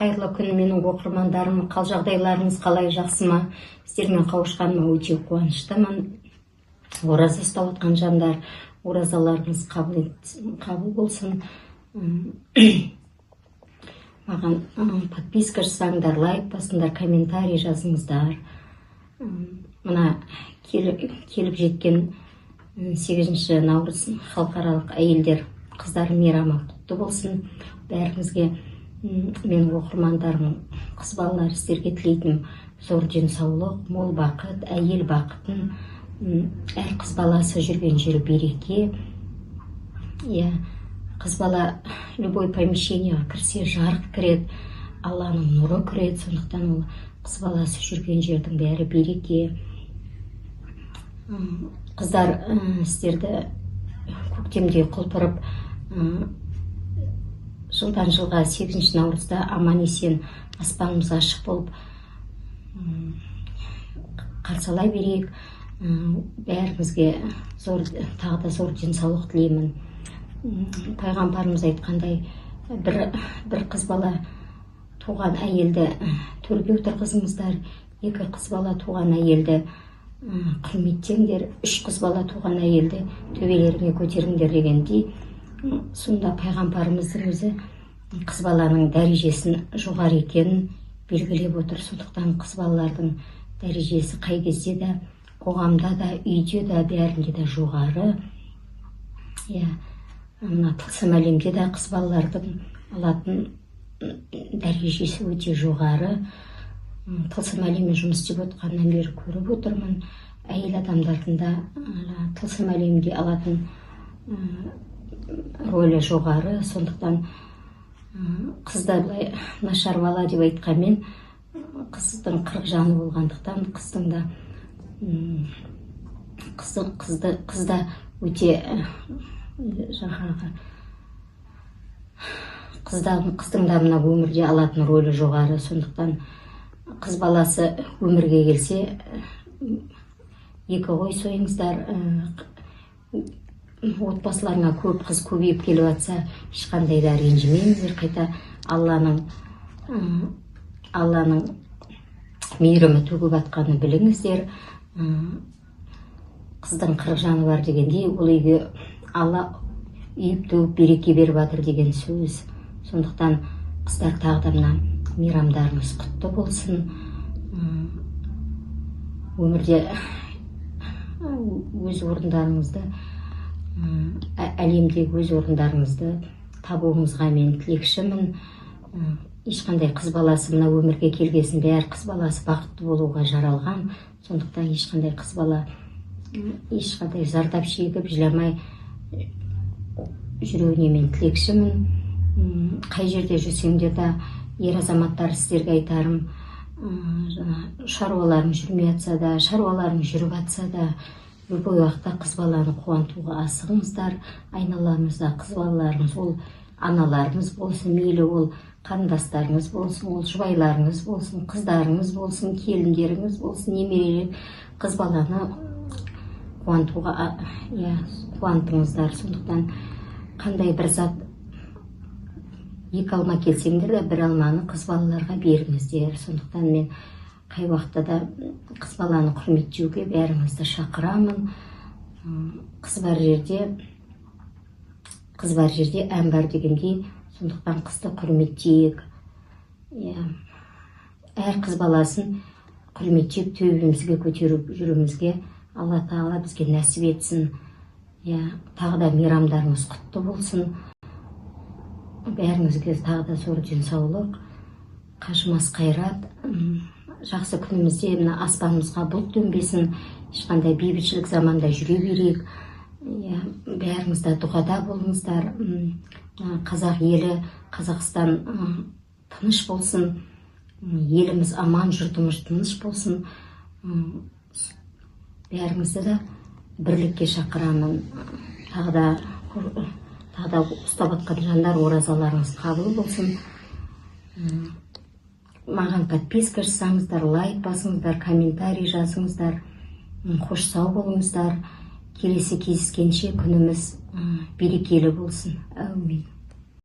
Қайырлы күн, менің оқырмандарым. Қал жағдайларыңыз қалай, жақсы ма? Сіздермен қауышқаныма өте қуаныштымын. Ораза ұстап отқан жандар, оразаларыңыз қабыл болсын. Маған подписка жасаңдар, лайк басыңдар, комментарий жазыңыздар. Мына келіп жеткен 8 наурыз халықаралық әйелдер қыздар мейрамы құтты болсын. Бәріңізге, менің оқырмандарым, қыз балалар, сіздерге тілейтінім зор денсаулық, мол бақыт, әйел бақытын, әр қыз баласы жүрген жері береке. Қыз бала любой помещениеға кірсе жарық кіреді, Алланың нұры кіреді. Сондықтан ол қыз баласы жүрген жердің бәрі береке. Қыздар, сіздерді көктемде құлпырып, жылдан жылға 8 наурызда аман есен аспанымыз ашық болып қарсалай берейік. Бәрімізге тағы да зор денсаулық тілеймін. Пайғамбарымыз айтқандай, бір қыз бала туған әйелді төрге отырғызыңыздар, 2 қыз бала туған әйелді құрметтеңдер, 3 қыз бала туған әйелді төбелеріңе көтеріңдер дегендей. Сонда пайғамбарымыздың өзі қыз баланың дәрежесін жоғары екенін белгілеп отыр. Сондықтан қыз балалардың дәрежесі қай кезде де, қоғамда да, үйде де, бәрінде де жоғары. Мына тылсым әлемде де қыз балалардың алатын дәрежесі өте жоғары. Тылсым әлеммен жұмыс істеп отқаннан бері көріп отырмын. Әйел адамдардың да тылсым әлемде алатын рөлі жоғары. Сондықтан қызда бұлай нашар бала деп айтқанмен, қыздың 40 жаны болғандықтан, қызда өте қыздың да мына өмірде алатын рөлі жоғары. Сондықтан қыз баласы өмірге келсе, 2 қой сойыңыздар. Отбасыларына көп қыз көбейіп келіп жатса, ешқандай да ренжімеңіздер. Қайта Алланың мейірімі төгіп жатқанын біліңіздер. Қыздың 40 жаны бар дегендей, ол үйге Алла үйіп төгіп береке беріп жатыр деген сөз. Сондықтан қыздар, тағы да мына мейрамдарыңыз құтты болсын. Өмірде өз орындарыңызды, әлемдегі өз орындарыңызды табуыңызға мен тілекшімін. Ешқандай қыз баласы мына өмірге келгесін, бәрі қыз баласы бақытты болуға жаралған. Сондықтан ешқандай қыз бала ешқандай зардап шегіп жыламай жүруіне мен тілекшімін. Қай жерде жүрсеңдер де, ер азаматтар, сіздерге айтарым, шаруаларың жүрмей жатса да, шаруаларың жүріп жатса да, любой уақытта қыз баланы қуантуға асығыңыздар. Айналаңызда қыз балаларыңыз, ол аналарыңыз болсын, мейлі ол қарындастарыңыз болсын, ол жұбайларыңыз болсын, қыздарыңыз болсын, келіндеріңіз болсын, немерелер, қыз баланы қуантуға қуантыңыздар. Сондықтан қандай бір зат 2 алма келсеңдер де, 1 алманы қыз балаларға беріңіздер. Сондықтан мен қай уақытта да қыз баланы құрметтеуге бәріңізді шақырамын. Қыз бар жерде ән бар дегендей, сондықтан қызды құрметтейік. Әр қыз баласын құрметтеп төбемізге көтеріп жүруімізге Алла Тағала бізге нәсіп етсін. Тағы да мейрамдарыңыз құтты болсын. Бәріңізге тағы да зор денсаулық, қажымас қайрат. Жақсы күнімізде мына аспанымызға бұлт төнбесін, ешқандай бейбітшілік заманда жүре берейік. Бәріңізді дұғада болыңыздар. Қазақ елі, Қазақстан тыныш болсын. Еліміз аман, жұртымыз тыныш болсын. Бәріңізді де бірлікке шақырамын. Тағы да ұстап жатқан жандар, оразаларыңыз қабыл болсын. Маған подписка жасаңыздар, лайк басыңыздар, комментарий жазыңыздар. Қош сау болыңыздар. Келесі кездескенше күніміз берекелі болсын. Әумин.